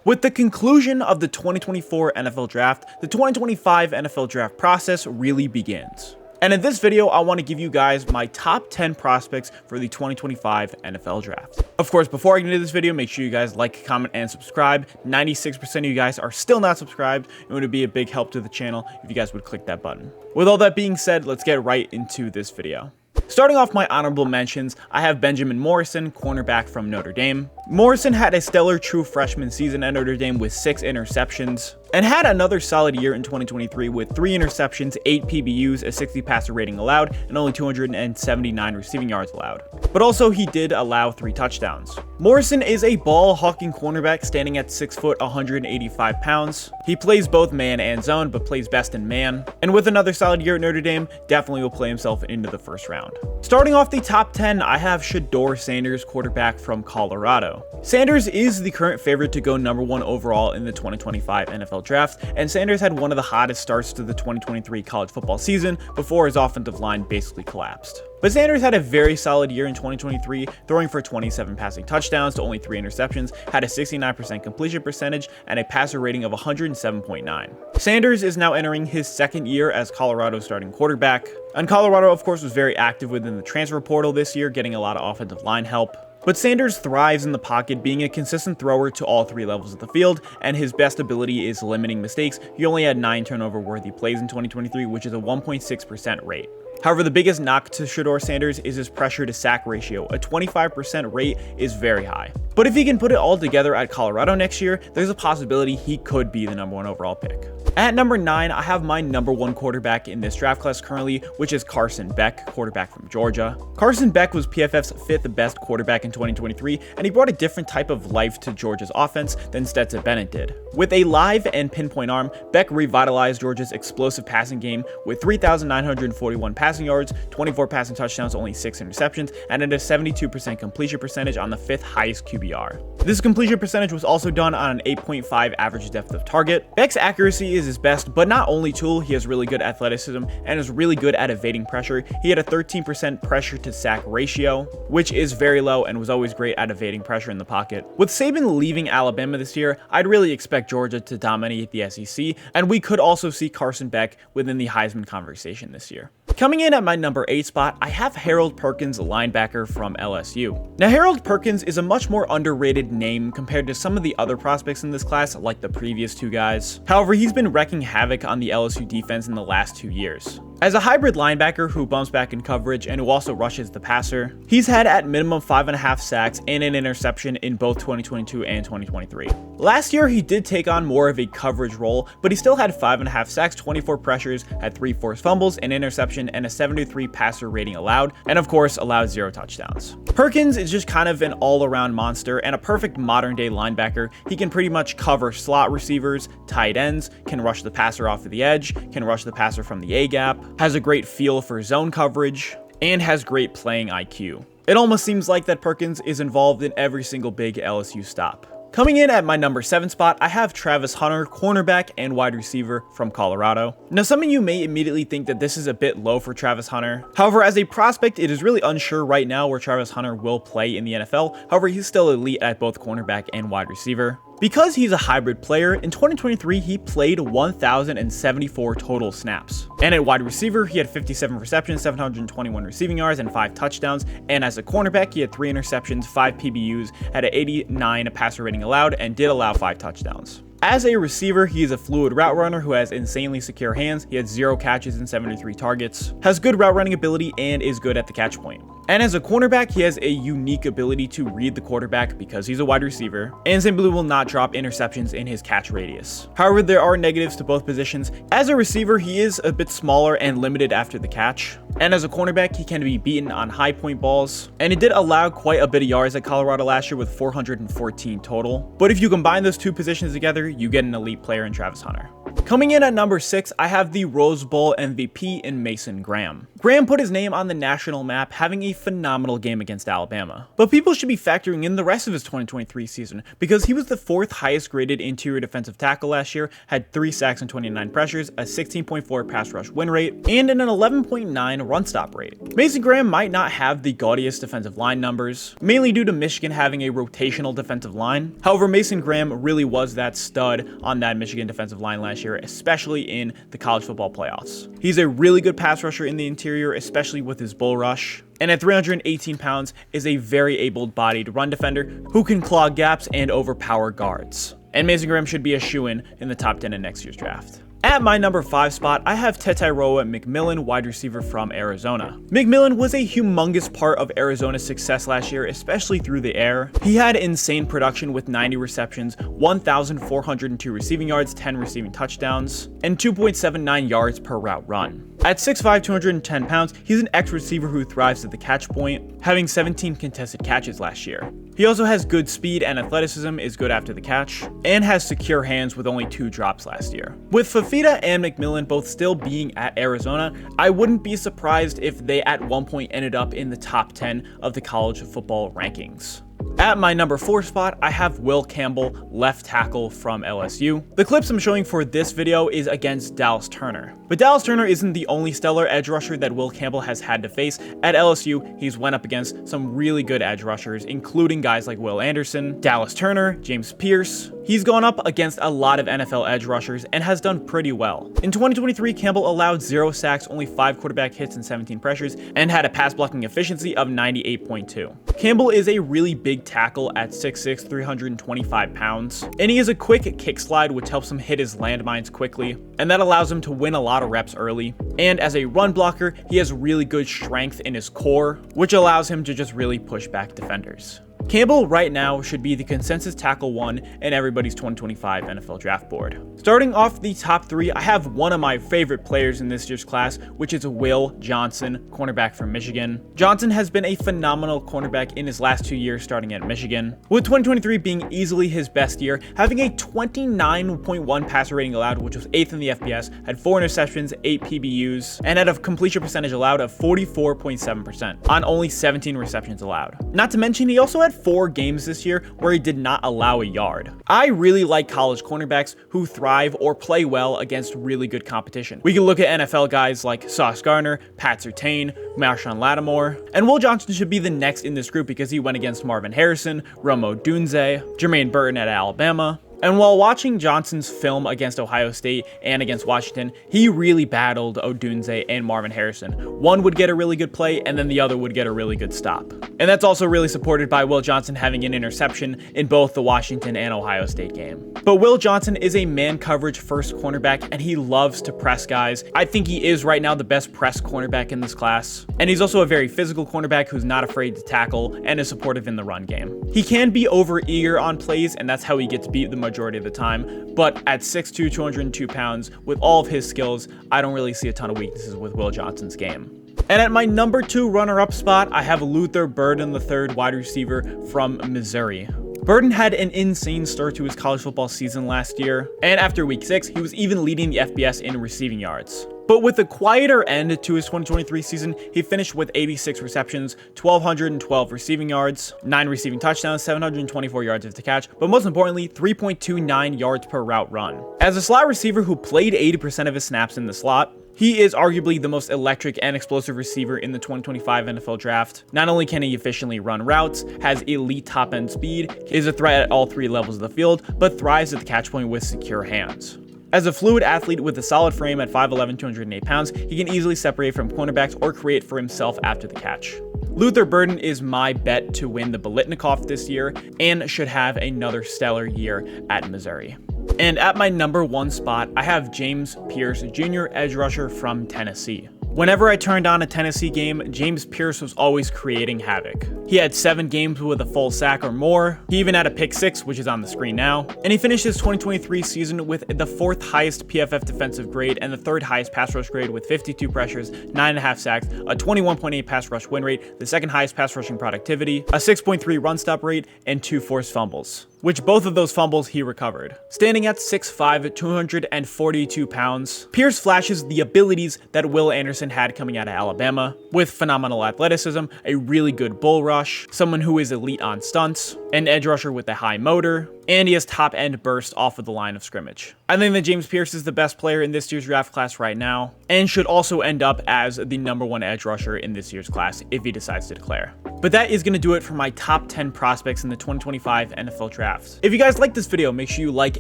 With the conclusion of the 2024 NFL Draft, the 2025 NFL Draft process really begins. And in this video, I want to give you guys my top 10 prospects for the 2025 NFL Draft. Of course, before I get into this video, make sure you guys like, comment, and subscribe. 96% of you guys are still not subscribed. It would be a big help to the channel if you guys would click that button. With all that being said, let's get right into this video. Starting off my honorable mentions, I have Benjamin Morrison, cornerback from Notre Dame. Morrison had a stellar true freshman season at Notre Dame with 6 interceptions, and had another solid year in 2023 with 3 interceptions, 8 PBUs, a 60 passer rating allowed, and only 279 receiving yards allowed. But also he did allow 3 touchdowns. Morrison is a ball-hawking cornerback standing at 6 foot, 185 pounds. He plays both man and zone, but plays best in man. And with another solid year at Notre Dame, definitely will play himself into the first round. Starting off the top 10, I have Shedeur Sanders, quarterback from Colorado. Sanders is the current favorite to go #1 overall in the 2025 NFL Draft, and Sanders had one of the hottest starts to the 2023 college football season before his offensive line basically collapsed. But Sanders had a very solid year in 2023, throwing for 27 passing touchdowns to only 3 interceptions, had a 69% completion percentage, and a passer rating of 107.9. Sanders is now entering his second year as Colorado's starting quarterback. And Colorado, of course, was very active within the transfer portal this year, getting a lot of offensive line help. But Sanders thrives in the pocket, being a consistent thrower to all 3 levels of the field, and his best ability is limiting mistakes. He only had 9 turnover-worthy plays in 2023, which is a 1.6% rate. However, the biggest knock to Shedeur Sanders is his pressure to sack ratio. A 25% rate is very high. But if he can put it all together at Colorado next year, there's a possibility he could be the #1 overall pick. At number 9, I have my #1 quarterback in this draft class currently, which is Carson Beck, quarterback from Georgia. Carson Beck was PFF's 5th best quarterback in 2023, and he brought a different type of life to Georgia's offense than Stetson Bennett did. With a live and pinpoint arm, Beck revitalized Georgia's explosive passing game with 3,941 passing yards, 24 passing touchdowns, only 6 interceptions, and at a 72% completion percentage on the 5th highest QBR. This completion percentage was also done on an 8.5 average depth of target. Beck's accuracy is his best, but not only tool. He has really good athleticism and is really good at evading pressure. He had a 13% pressure to sack ratio, which is very low, and was always great at evading pressure in the pocket. With Saban leaving Alabama this year, I'd really expect Georgia to dominate the SEC, and we could also see Carson Beck within the Heisman conversation this year. Coming in at my number 8 spot, I have Harold Perkins, linebacker from LSU. Now, Harold Perkins is a much more underrated name compared to some of the other prospects in this class, like the previous 2 guys. However, he's been wrecking havoc on the LSU defense in the last 2 years. As a hybrid linebacker who bumps back in coverage and who also rushes the passer, he's had at minimum 5.5 sacks and an interception in both 2022 and 2023. Last year, he did take on more of a coverage role, but he still had 5.5 sacks, 24 pressures, had 3 forced fumbles, an interception, and a 73 passer rating allowed, and of course, allowed 0 touchdowns. Perkins is just kind of an all-around monster and a perfect modern-day linebacker. He can pretty much cover slot receivers, tight ends, can rush the passer off of the edge, can rush the passer from the A-gap, has a great feel for zone coverage, and has great playing IQ. It almost seems like that Perkins is involved in every single big LSU stop. Coming in at my number 7 spot, I have Travis Hunter, cornerback and wide receiver from Colorado. Now, some of you may immediately think that this is a bit low for Travis Hunter. However, as a prospect, it is really unsure right now where Travis Hunter will play in the NFL. However, he's still elite at both cornerback and wide receiver. Because he's a hybrid player, in 2023, he played 1,074 total snaps. And at wide receiver, he had 57 receptions, 721 receiving yards, and 5 touchdowns. And as a cornerback, he had 3 interceptions, 5 PBUs, had an 89 passer rating allowed, and did allow 5 touchdowns. As a receiver, he is a fluid route runner who has insanely secure hands. He had 0 catches and 73 targets, has good route running ability, and is good at the catch point. And as a cornerback, he has a unique ability to read the quarterback because he's a wide receiver, and simply will not drop interceptions in his catch radius. However, there are negatives to both positions. As a receiver, he is a bit smaller and limited after the catch. And as a cornerback, he can be beaten on high point balls. And he did allow quite a bit of yards at Colorado last year with 414 total. But if you combine those 2 positions together, you get an elite player in Travis Hunter. Coming in at number 6, I have the Rose Bowl MVP in Mason Graham. Graham put his name on the national map, having a phenomenal game against Alabama. But people should be factoring in the rest of his 2023 season, because he was the 4th highest graded interior defensive tackle last year, had 3 sacks and 29 pressures, a 16.4 pass rush win rate, and an 11.9 run stop rate. Mason Graham might not have the gaudiest defensive line numbers, mainly due to Michigan having a rotational defensive line. However, Mason Graham really was that stud on that Michigan defensive line last year, especially in the college football playoffs. He's a really good pass rusher in the interior, especially with his bull rush. And at 318 pounds is a very able-bodied run defender who can clog gaps and overpower guards. And Mason Graham should be a shoo-in in the top 10 in next year's draft. At my number 5 spot, I have Tetairoa McMillan, wide receiver from Arizona. McMillan was a humongous part of Arizona's success last year, especially through the air. He had insane production with 90 receptions, 1,402 receiving yards, 10 receiving touchdowns, and 2.79 yards per route run. At 6'5", 210 pounds, he's an ex-receiver who thrives at the catch point, having 17 contested catches last year. He also has good speed and athleticism, is good after the catch, and has secure hands with only 2 drops last year. With Fafita and McMillan both still being at Arizona, I wouldn't be surprised if they at one point ended up in the top 10 of the college football rankings. At my number 4 spot, I have Will Campbell, left tackle from LSU. The clips I'm showing for this video is against Dallas Turner. But Dallas Turner isn't the only stellar edge rusher that Will Campbell has had to face. At LSU, he's went up against some really good edge rushers, including guys like Will Anderson, Dallas Turner, James Pierce. He's gone up against a lot of NFL edge rushers and has done pretty well. In 2023, Campbell allowed 0 sacks, only 5 quarterback hits and 17 pressures, and had a pass blocking efficiency of 98.2. Campbell is a really big tackle at 6'6", 325 pounds, and he is a quick kick slide which helps him hit his landmines quickly, and that allows him to win a lot of reps early. And as a run blocker, he has really good strength in his core, which allows him to just really push back defenders. Campbell right now should be the consensus tackle 1 in everybody's 2025 NFL draft board. Starting off the top 3, I have one of my favorite players in this year's class, which is Will Johnson, cornerback from Michigan. Johnson has been a phenomenal cornerback in his last 2 years starting at Michigan, with 2023 being easily his best year, having a 29.1 passer rating allowed, which was 8th in the FBS, had 4 interceptions, 8 PBUs, and had a completion percentage allowed of 44.7% on only 17 receptions allowed. Not to mention, he also had 4 games this year where he did not allow a yard. I really like college cornerbacks who thrive or play well against really good competition. We can look at NFL guys like Sauce Gardner, Pat Surtain, Marshawn Lattimore, and Will Johnson should be the next in this group because he went against Marvin Harrison, Rome Odunze, Jermaine Burton at Alabama. And while watching Johnson's film against Ohio State and against Washington, he really battled Odunze and Marvin Harrison. One would get a really good play, and then the other would get a really good stop. And that's also really supported by Will Johnson having an interception in both the Washington and Ohio State game. But Will Johnson is a man coverage first cornerback, and he loves to press guys. I think he is right now the best press cornerback in this class. And he's also a very physical cornerback who's not afraid to tackle and is supportive in the run game. He can be over eager on plays, and that's how he gets beat the majority of the time, but at 6'2", 202 pounds, with all of his skills, I don't really see a ton of weaknesses with Will Johnson's game. And at my number 2 runner-up spot, I have Luther Burden III, wide receiver from Missouri. Burton had an insane start to his college football season last year, and after week 6, he was even leading the FBS in receiving yards. But with a quieter end to his 2023 season, he finished with 86 receptions, 1,212 receiving yards, 9 receiving touchdowns, 724 yards after the catch, but most importantly, 3.29 yards per route run. As a slot receiver who played 80% of his snaps in the slot, he is arguably the most electric and explosive receiver in the 2025 NFL draft. Not only can he efficiently run routes, has elite top-end speed, is a threat at all 3 levels of the field, but thrives at the catch point with secure hands. As a fluid athlete with a solid frame at 5'11", 208 pounds, he can easily separate from cornerbacks or create for himself after the catch. Luther Burden is my bet to win the Biletnikoff this year and should have another stellar year at Missouri. And at my number 1 spot, I have James Pierce, Jr., edge rusher from Tennessee. Whenever I turned on a Tennessee game, James Pierce was always creating havoc. He had 7 games with a full sack or more. He even had a pick 6, which is on the screen now. And he finished his 2023 season with the 4th highest PFF defensive grade and the 3rd highest pass rush grade with 52 pressures, 9.5 sacks, a 21.8 pass rush win rate, the 2nd highest pass rushing productivity, a 6.3 run stop rate, and 2 forced fumbles. which both of those fumbles he recovered. Standing at 6'5", 242 pounds, Pierce flashes the abilities that Will Anderson had coming out of Alabama, with phenomenal athleticism, a really good bull rush, someone who is elite on stunts, an edge rusher with a high motor, and he has top end burst off of the line of scrimmage. I think that James Pierce is the best player in this year's draft class right now, and should also end up as the #1 edge rusher in this year's class if he decides to declare. But that is going to do it for my top 10 prospects in the 2025 NFL Draft. If you guys like this video, make sure you like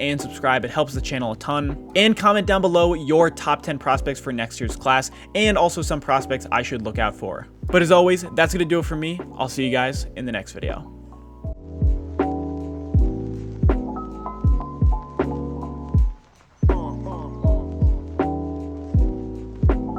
and subscribe. It helps the channel a ton. And comment down below your top 10 prospects for next year's class, and also some prospects I should look out for. But as always, that's going to do it for me. I'll see you guys in the next video.